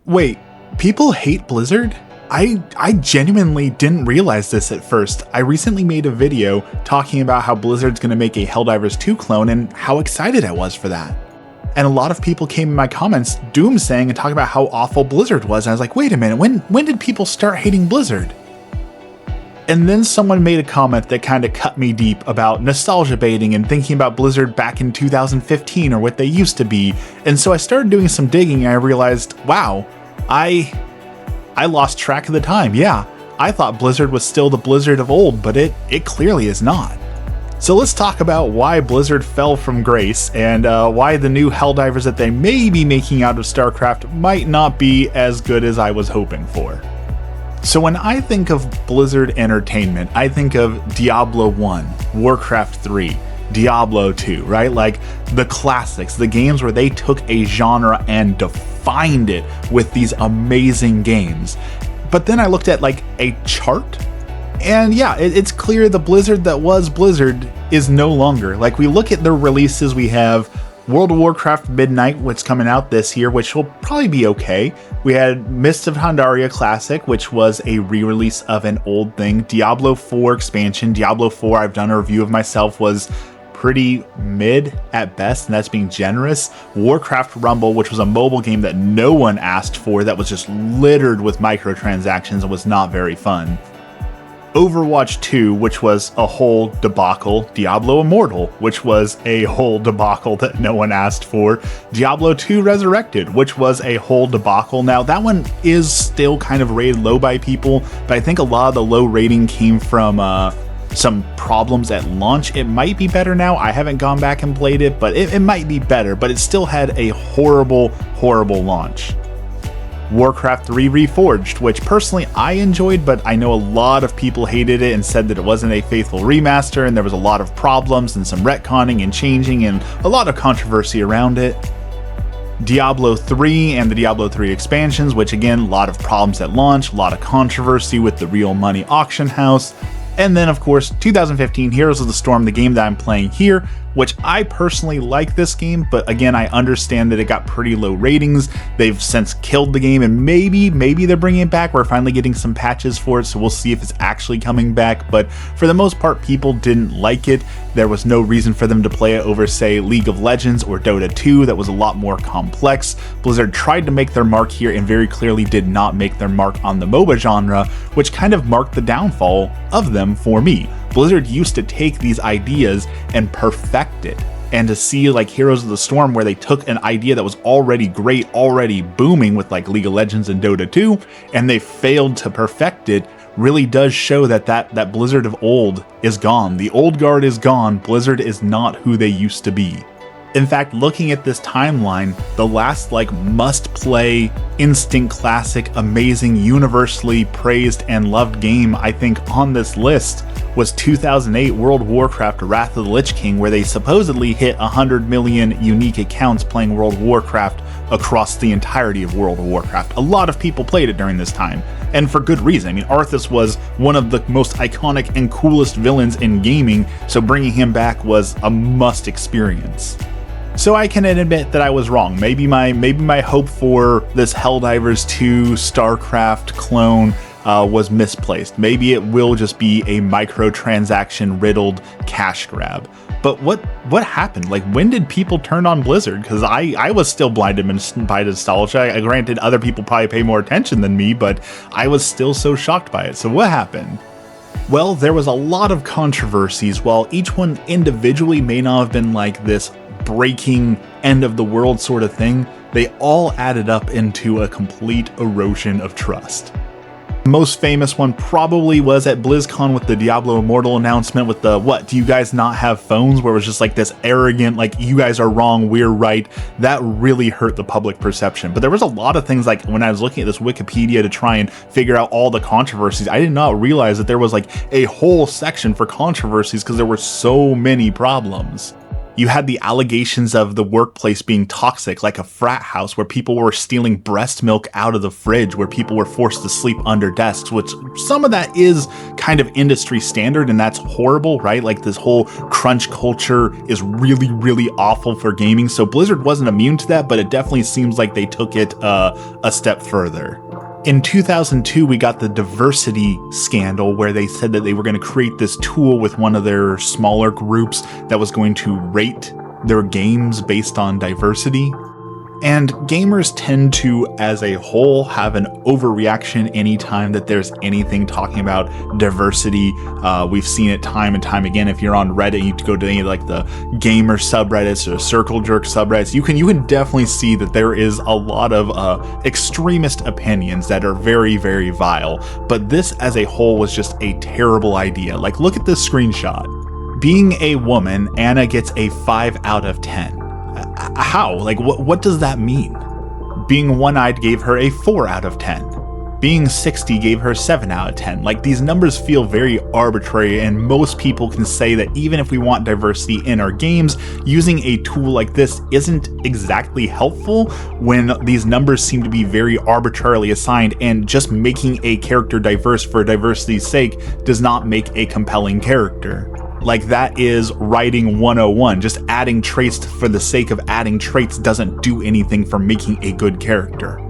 Wait, people hate Blizzard? I genuinely didn't realize this at first. I recently made a video talking about how Blizzard's gonna make a Helldivers 2 clone and how excited I was for that. And a lot of people came in my comments doomsaying and talking about how awful Blizzard was. And I was like, wait a minute, when did people start hating Blizzard? And then someone made a comment that kind of cut me deep about nostalgia baiting and thinking about Blizzard back in 2015 or what they used to be. And so I started doing some digging and I realized, wow, I lost track of the time. Yeah, I thought Blizzard was still the Blizzard of old, but it clearly is not. So let's talk about why Blizzard fell from grace and why the new Helldivers that they may be making out of StarCraft might not be as good as I was hoping for. So when I think of Blizzard Entertainment, I think of Diablo 1, Warcraft 3, Diablo 2, right? Like the classics, the games where they took a genre and defined it with these amazing games. But then I looked at like a chart, and yeah, it's clear the Blizzard that was Blizzard is no longer. Like we look at the releases, we have World of Warcraft Midnight, which is coming out this year, which will probably be okay. We had Mists of Pandaria Classic, which was a re-release of an old thing. Diablo 4 expansion. Diablo 4, I've done a review of myself, was pretty mid at best, and that's being generous. Warcraft Rumble, which was a mobile game that no one asked for, that was just littered with microtransactions and was not very fun. Overwatch 2, which was a whole debacle. Diablo Immortal, which was a whole debacle that no one asked for. Diablo 2 Resurrected, which was a whole debacle. Now, that one is still kind of rated low by people, but I think a lot of the low rating came from some problems at launch. It might be better now. I haven't gone back and played it, but it might be better, but it still had a horrible, horrible launch. Warcraft 3 Reforged, which personally I enjoyed, but I know a lot of people hated it and said that it wasn't a faithful remaster and there was a lot of problems and some retconning and changing and a lot of controversy around it. Diablo 3 and the Diablo 3 expansions, which again, a lot of problems at launch, a lot of controversy with the real money auction house. And then of course, 2015 Heroes of the Storm, the game that I'm playing here, which I personally like this game, but again, I understand that it got pretty low ratings. They've since killed the game, and maybe they're bringing it back. We're finally getting some patches for it, so we'll see if it's actually coming back. But for the most part, people didn't like it. There was no reason for them to play it over, say, League of Legends or Dota 2. That was a lot more complex. Blizzard tried to make their mark here and very clearly did not make their mark on the MOBA genre, which kind of marked the downfall of them for me. Blizzard used to take these ideas and perfect it, and to see like Heroes of the Storm, where they took an idea that was already great, already booming with like League of Legends and Dota 2, and they failed to perfect it, really does show that Blizzard of old is gone. The old guard is gone. Blizzard is not who they used to be. In fact, looking at this timeline, the last like must-play, instant classic, amazing, universally praised and loved game I think on this list was 2008 World of Warcraft Wrath of the Lich King, where they supposedly hit 100 million unique accounts playing World of Warcraft across the entirety of World of Warcraft. A lot of people played it during this time, and for good reason. I mean, Arthas was one of the most iconic and coolest villains in gaming, so bringing him back was a must experience. So I can admit that I was wrong. Maybe my hope for this Helldivers 2 StarCraft clone was misplaced. Maybe it will just be a microtransaction riddled cash grab. But what happened? Like, when did people turn on Blizzard? Because I was still blinded by nostalgia. Granted, other people probably pay more attention than me, but I was still so shocked by it. So what happened? Well, there was a lot of controversies. While each one individually may not have been like this breaking end of the world sort of thing, they all added up into a complete erosion of trust. The most famous one probably was at BlizzCon with the Diablo Immortal announcement with the, what, do you guys not have phones? Where it was just like this arrogant, like, you guys are wrong, we're right. That really hurt the public perception. But there was a lot of things, like when I was looking at this Wikipedia to try and figure out all the controversies, I did not realize that there was like a whole section for controversies because there were so many problems. You had the allegations of the workplace being toxic, like a frat house where people were stealing breast milk out of the fridge, where people were forced to sleep under desks, which some of that is kind of industry standard, and that's horrible, right? Like this whole crunch culture is really, really awful for gaming. So Blizzard wasn't immune to that, but it definitely seems like they took it a step further. In 2002, we got the diversity scandal where they said that they were going to create this tool with one of their smaller groups that was going to rate their games based on diversity. And gamers tend to, as a whole, have an overreaction anytime that there's anything talking about diversity. We've seen it time and time again. If you're on Reddit, you go to any like the gamer subreddits or circle jerk subreddits, you can definitely see that there is a lot of extremist opinions that are very, very vile. But this as a whole was just a terrible idea. Like, look at this screenshot. Being a woman, Anna gets a 5 out of 10. How? Like, what does that mean? Being one-eyed gave her a 4 out of 10. Being 60 gave her 7 out of 10. Like, these numbers feel very arbitrary, and most people can say that even if we want diversity in our games, using a tool like this isn't exactly helpful when these numbers seem to be very arbitrarily assigned, and just making a character diverse for diversity's sake does not make a compelling character. Like, that is writing 101. Just adding traits for the sake of adding traits doesn't do anything for making a good character.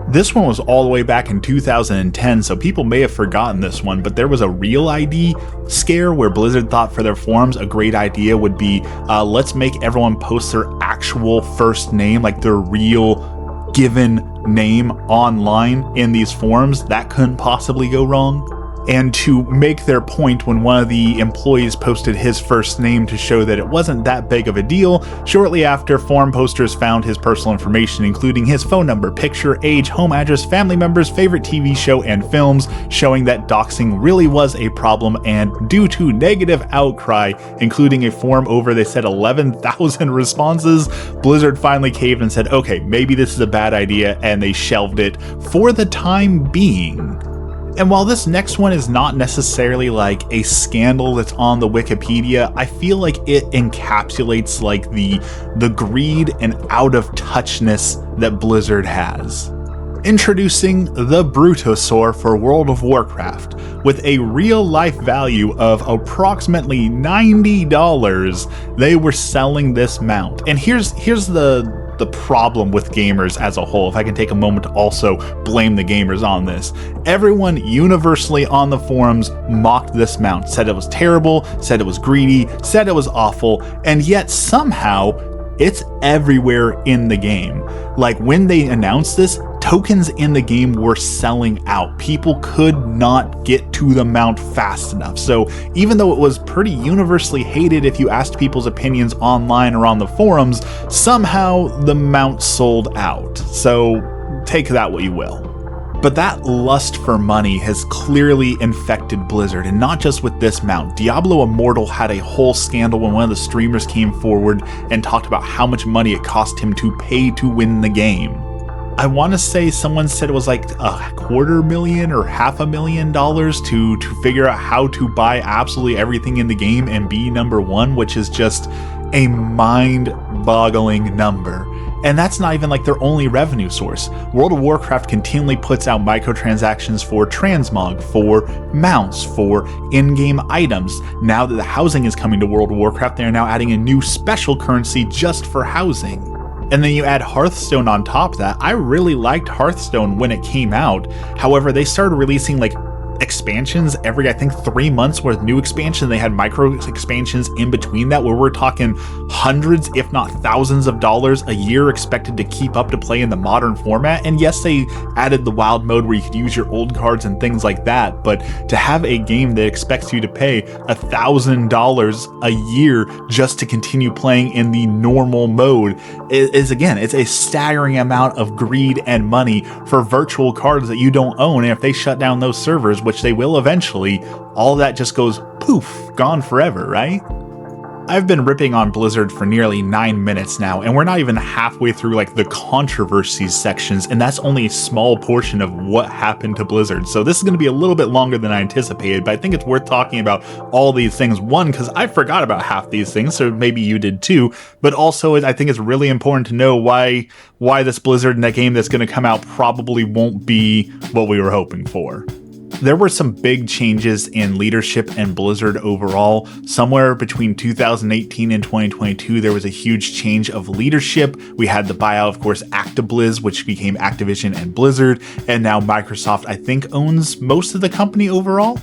This one was all the way back in 2010, so people may have forgotten this one, but there was a real ID scare where Blizzard thought for their forums a great idea would be, let's make everyone post their actual first name, like their real given name online in these forums. That couldn't possibly go wrong. And to make their point, when one of the employees posted his first name to show that it wasn't that big of a deal, shortly after, forum posters found his personal information, including his phone number, picture, age, home address, family members, favorite TV show, and films, showing that doxing really was a problem. And due to negative outcry, including a forum over, they said 11,000 responses, Blizzard finally caved and said, okay, maybe this is a bad idea, and they shelved it for the time being. And while this next one is not necessarily like a scandal that's on the Wikipedia, I feel like it encapsulates like the greed and out of touchness that Blizzard has. Introducing the Brutosaur for World of Warcraft. With a real life value of approximately $90, they were selling this mount. And here's the problem with gamers as a whole, if I can take a moment to also blame the gamers on this. Everyone universally on the forums mocked this mount, said it was terrible, said it was greedy, said it was awful, and yet somehow it's everywhere in the game. Like, when they announced this, tokens in the game were selling out. People could not get to the mount fast enough. So even though it was pretty universally hated if you asked people's opinions online or on the forums, somehow the mount sold out. So take that what you will. But that lust for money has clearly infected Blizzard, and not just with this mount. Diablo Immortal had a whole scandal when one of the streamers came forward and talked about how much money it cost him to pay to win the game. I want to say someone said it was like $250,000 or $500,000 to figure out how to buy absolutely everything in the game and be number one, which is just a mind-boggling number. And that's not even like their only revenue source. World of Warcraft continually puts out microtransactions for transmog, for mounts, for in-game items. Now that the housing is coming to World of Warcraft, they are now adding a new special currency just for housing. And then you add Hearthstone on top of that. I really liked Hearthstone when it came out. However, they started releasing like expansions every, I think, 3 months with new expansion. They had micro expansions in between that, where we're talking hundreds, if not thousands of dollars a year expected to keep up to play in the modern format. And yes, they added the wild mode where you could use your old cards and things like that, but to have a game that expects you to pay $1,000 a year just to continue playing in the normal mode is again, it's a staggering amount of greed and money for virtual cards that you don't own. And if they shut down those servers, which they will eventually, all that just goes poof, gone forever, right? I've been ripping on Blizzard for nearly 9 minutes now, and we're not even halfway through like the controversies sections, and that's only a small portion of what happened to Blizzard. So this is going to be a little bit longer than I anticipated, but I think it's worth talking about all these things. One, because I forgot about half these things, so maybe you did too, but also I think it's really important to know why this Blizzard net game that's going to come out probably won't be what we were hoping for. There were some big changes in leadership and Blizzard overall. Somewhere between 2018 and 2022, there was a huge change of leadership. We had the buyout, of course, ActiBliz, which became Activision and Blizzard, and now Microsoft, I think, owns most of the company overall.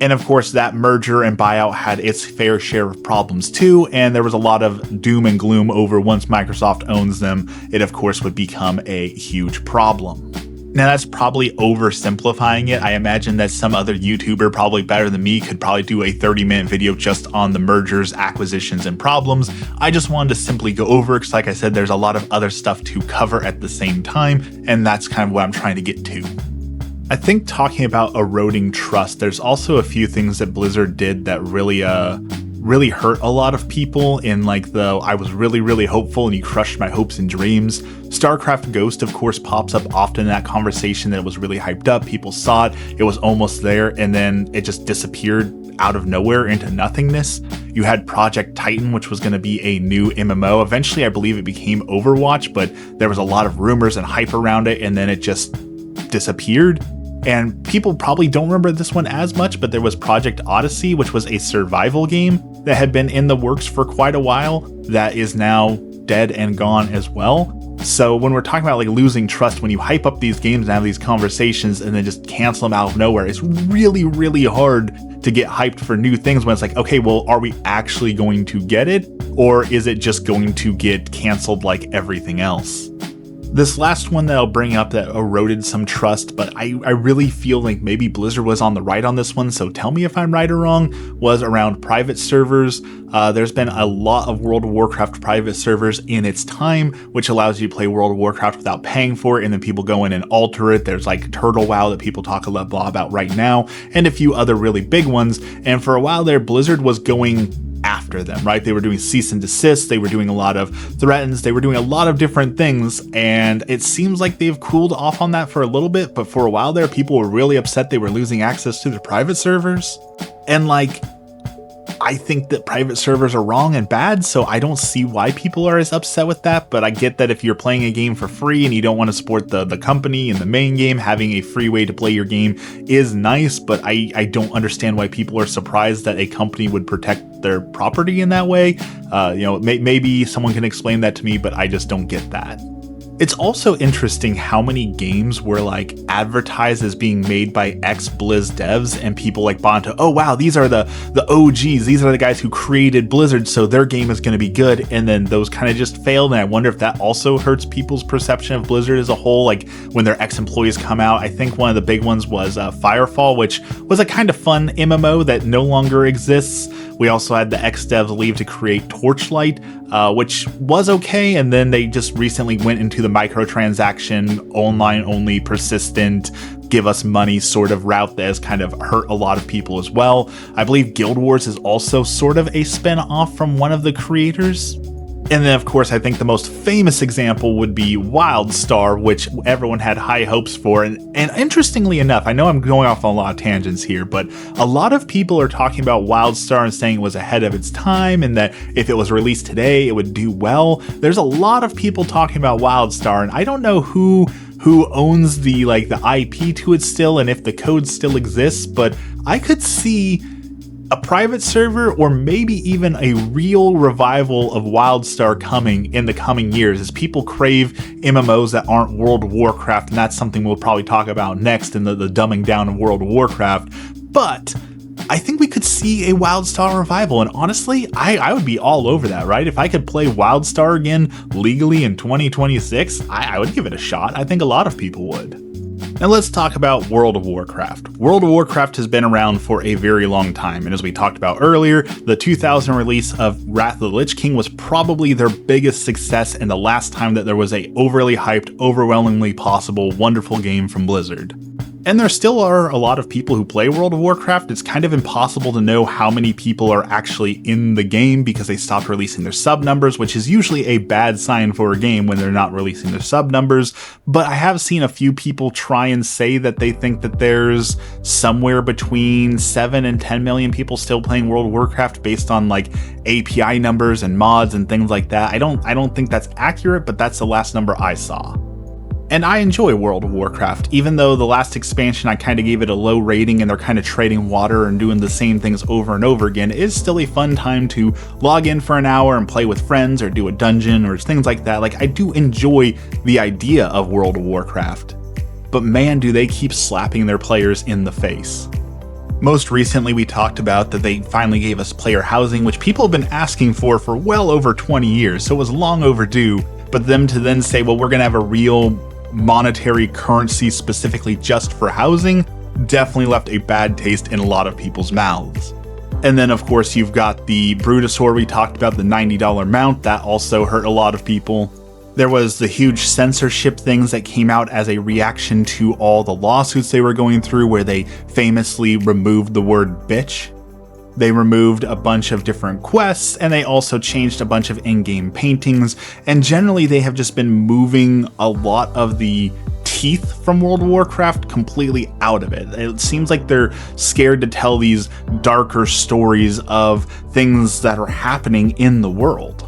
And of course, that merger and buyout had its fair share of problems too, and there was a lot of doom and gloom over once Microsoft owns them, it of course would become a huge problem. Now that's probably oversimplifying it. I imagine that some other YouTuber, probably better than me, could probably do a 30-minute video just on the mergers, acquisitions, and problems. I just wanted to simply go over it because, like I said, there's a lot of other stuff to cover at the same time, and that's kind of what I'm trying to get to. I think talking about eroding trust, there's also a few things that Blizzard did that really hurt a lot of people in like the I was really hopeful and you crushed my hopes and dreams. StarCraft Ghost, of course, pops up often in that conversation that it was really hyped up. People saw it, it was almost there, and then it just disappeared out of nowhere into nothingness. You had Project Titan, which was going to be a new MMO. Eventually, I believe it became Overwatch, but there was a lot of rumors and hype around it, and then it just disappeared. And people probably don't remember this one as much, but there was Project Odyssey, which was a survival game that had been in the works for quite a while that is now dead and gone as well. So when we're talking about like losing trust, when you hype up these games and have these conversations and then just cancel them out of nowhere, it's really hard to get hyped for new things when it's like, okay, well, are we actually going to get it? Or is it just going to get canceled like everything else? This last one that I'll bring up that eroded some trust, but I really feel like maybe Blizzard was on the right on this one, so tell me if I'm right or wrong, was around private servers. There's been a lot of World of Warcraft private servers in its time, which allows you to play World of Warcraft without paying for it, and then people go in and alter it. There's like Turtle WoW that people talk a lot about right now, and a few other really big ones, and for a while there, Blizzard was going after them, right? They were doing cease and desist, they were doing a lot of threatens, they were doing a lot of different things, and it seems like they've cooled off on that for a little bit, but for a while there, people were really upset they were losing access to their private servers. And like, I think that private servers are wrong and bad, so I don't see why people are as upset with that, but I get that if you're playing a game for free and you don't want to support the company in the main game, having a free way to play your game is nice, but I don't understand why people are surprised that a company would protect their property in that way. Maybe someone can explain that to me, but I just don't get that. It's also interesting how many games were like advertised as being made by ex-Blizz devs and people like bought into, oh wow, these are the OGs, these are the guys who created Blizzard, so their game is going to be good, and then those kind of just failed, and I wonder if that also hurts people's perception of Blizzard as a whole, like when their ex-employees come out. I think one of the big ones was Firefall, which was a kind of fun MMO that no longer exists. We also had the ex-devs leave to create Torchlight, which was okay, and then they just recently went into the microtransaction, online-only, persistent, give us money sort of route that has kind of hurt a lot of people as well. I believe Guild Wars is also sort of a spin-off from one of the creators. And then, of course, I think the most famous example would be WildStar, which everyone had high hopes for. And interestingly enough, I know I'm going off on a lot of tangents here, but a lot of people are talking about WildStar and saying it was ahead of its time and that if it was released today, it would do well. There's a lot of people talking about WildStar, and I don't know who owns the IP to it still and if the code still exists, but I could see a private server or maybe even a real revival of WildStar coming in the coming years as people crave MMOs that aren't World of Warcraft, and that's something we'll probably talk about next in the dumbing down of World of Warcraft. But I think we could see a WildStar revival, and honestly, I would be all over that, right? If I could play WildStar again legally in 2026, I would give it a shot. I think a lot of people would. Now let's talk about World of Warcraft. World of Warcraft has been around for a very long time, and as we talked about earlier, the 2000 release of Wrath of the Lich King was probably their biggest success and the last time that there was a overly hyped, overwhelmingly possible, wonderful game from Blizzard. And there still are a lot of people who play World of Warcraft. It's kind of impossible to know how many people are actually in the game because they stopped releasing their sub numbers, which is usually a bad sign for a game when they're not releasing their sub numbers. But I have seen a few people try and say that they think that there's somewhere between 7 and 10 million people still playing World of Warcraft based on like API numbers and mods and things like that. I don't think that's accurate, but that's the last number I saw. And I enjoy World of Warcraft, even though the last expansion I kind of gave it a low rating and they're kind of trading water and doing the same things over and over again. It is still a fun time to log in for an hour and play with friends or do a dungeon or things like that. Like, I do enjoy the idea of World of Warcraft, but man, do they keep slapping their players in the face. Most recently, we talked about that they finally gave us player housing, which people have been asking for well over 20 years, so it was long overdue. But them to then say, well, we're going to have a real monetary currency specifically just for housing, definitely left a bad taste in a lot of people's mouths. And then of course you've got the Brutosaur we talked about, the $90 mount, that also hurt a lot of people. There was the huge censorship things that came out as a reaction to all the lawsuits they were going through, where they famously removed the word bitch. They removed a bunch of different quests, and they also changed a bunch of in-game paintings, and generally they have just been moving a lot of the teeth from World of Warcraft completely out of it. It seems like they're scared to tell these darker stories of things that are happening in the world.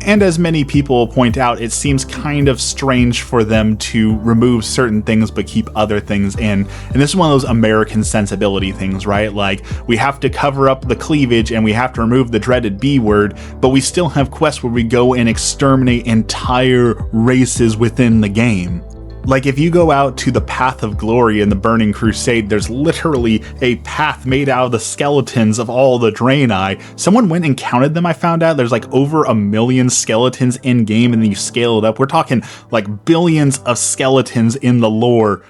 And as many people point out, it seems kind of strange for them to remove certain things but keep other things in. And this is one of those American sensibility things, right? Like, we have to cover up the cleavage and we have to remove the dreaded B word, but we still have quests where we go and exterminate entire races within the game. Like, if you go out to the Path of Glory in the Burning Crusade, there's literally a path made out of the skeletons of all the Draenei. Someone went and counted them, I found out. There's like over 1 million skeletons in game, and then you scale it up. We're talking like billions of skeletons in the lore,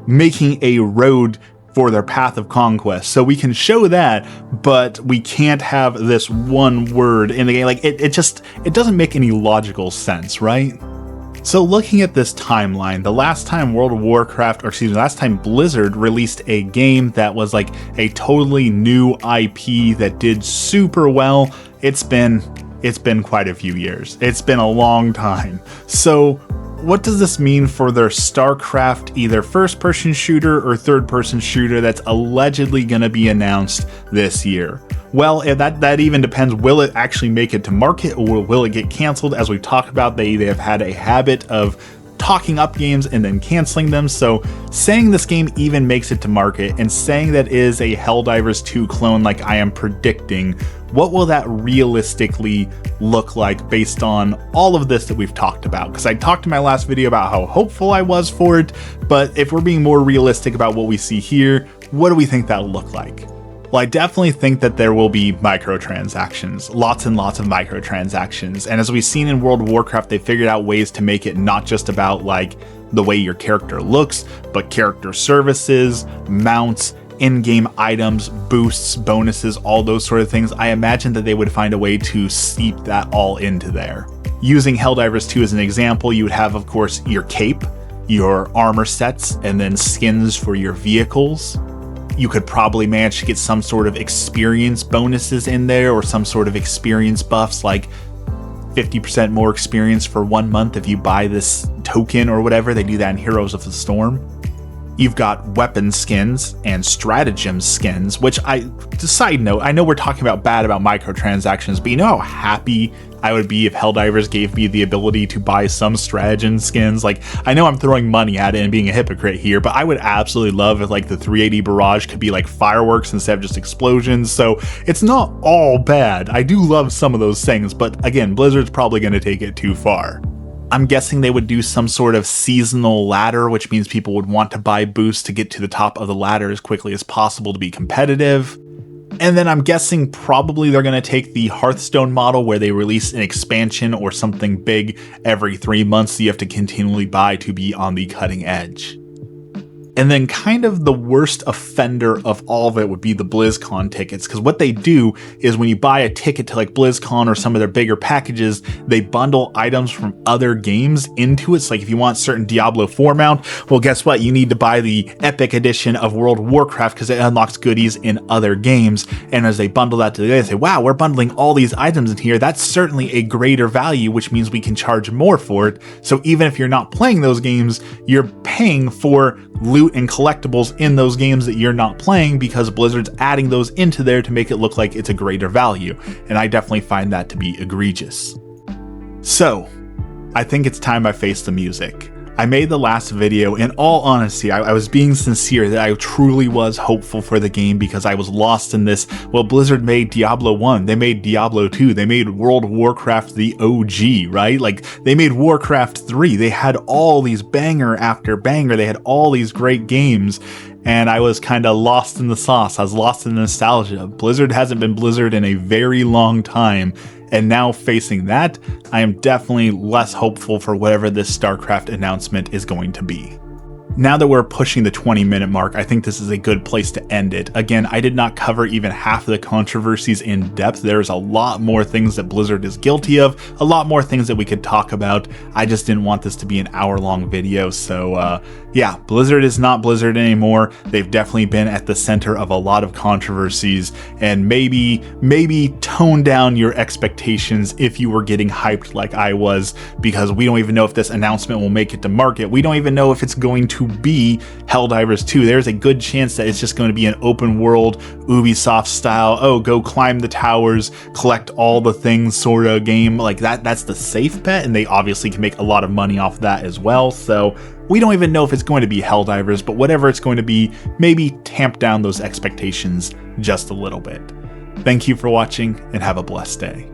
making a road for their path of conquest. So we can show that, but we can't have this one word in the game. Like, it doesn't make any logical sense, right? So looking at this timeline, the last time last time Blizzard released a game that was like a totally new IP that did super well, it's been quite a few years. It's been a long time. So what does this mean for their StarCraft, either first-person shooter or third-person shooter that's allegedly going to be announced this year? Well, that even depends. Will it actually make it to market, or will it get canceled? As we've talked about, they have had a habit of talking up games and then canceling them. So saying this game even makes it to market and saying that is a Helldivers 2 clone like I am predicting, what will that realistically look like based on all of this that we've talked about? Because I talked in my last video about how hopeful I was for it, but if we're being more realistic about what we see here, what do we think that'll look like? Well, I definitely think that there will be microtransactions, lots and lots of microtransactions. And as we've seen in World of Warcraft, they figured out ways to make it not just about like the way your character looks, but character services, mounts, in-game items, boosts, bonuses, all those sort of things. I imagine that they would find a way to seep that all into there. Using Helldivers 2 as an example, you would have, of course, your cape, your armor sets, and then skins for your vehicles. You could probably manage to get some sort of experience bonuses in there, or some sort of experience buffs, like 50% more experience for 1 month if you buy this token or whatever. They do that in Heroes of the Storm. You've got weapon skins and stratagem skins, which side note, I know we're talking about microtransactions, but you know how happy I would be if Helldivers gave me the ability to buy some stratagem skins. Like, I know I'm throwing money at it and being a hypocrite here, but I would absolutely love if like the 380 barrage could be like fireworks instead of just explosions. So it's not all bad. I do love some of those things, but again, Blizzard's probably going to take it too far. I'm guessing they would do some sort of seasonal ladder, which means people would want to buy boosts to get to the top of the ladder as quickly as possible to be competitive. And then I'm guessing probably they're going to take the Hearthstone model where they release an expansion or something big every 3 months, so you have to continually buy to be on the cutting edge. And And then kind of the worst offender of all of it would be the BlizzCon tickets, because what they do is when you buy a ticket to like BlizzCon or some of their bigger packages, they bundle items from other games into it. So like if you want certain Diablo 4 mount, well, guess what? You need to buy the Epic Edition of World of Warcraft because it unlocks goodies in other games. And as they bundle that together, they say, wow, we're bundling all these items in here. That's certainly a greater value, which means we can charge more for it. So even if you're not playing those games, you're paying for loot and collectibles in those games that you're not playing because Blizzard's adding those into there to make it look like it's a greater value. And I definitely find that to be egregious. So, I think it's time I face the music. I made the last video, in all honesty, I was being sincere that I truly was hopeful for the game because I was lost in this. Well, Blizzard made Diablo 1, they made Diablo 2, they made World of Warcraft the OG, right? Like, they made Warcraft 3, they had all these banger after banger, they had all these great games, and I was kind of lost in the sauce, I was lost in the nostalgia. Blizzard hasn't been Blizzard in a very long time, and now facing that, I am definitely less hopeful for whatever this StarCraft announcement is going to be. Now that we're pushing the 20-minute mark, I think this is a good place to end it. Again, I did not cover even half of the controversies in depth. There's a lot more things that Blizzard is guilty of, a lot more things that we could talk about. I just didn't want this to be an hour-long video, so yeah, Blizzard is not Blizzard anymore. They've definitely been at the center of a lot of controversies, and maybe tone down your expectations if you were getting hyped like I was, because we don't even know if this announcement will make it to market. We don't even know if it's going to be Helldivers 2. There's a good chance that it's just going to be an open world Ubisoft style, oh, go climb the towers, collect all the things sort of game. Like that's the safe bet, and they obviously can make a lot of money off that as well. So we don't even know if it's going to be Helldivers, but whatever it's going to be, maybe tamp down those expectations just a little bit. Thank you for watching, and have a blessed day.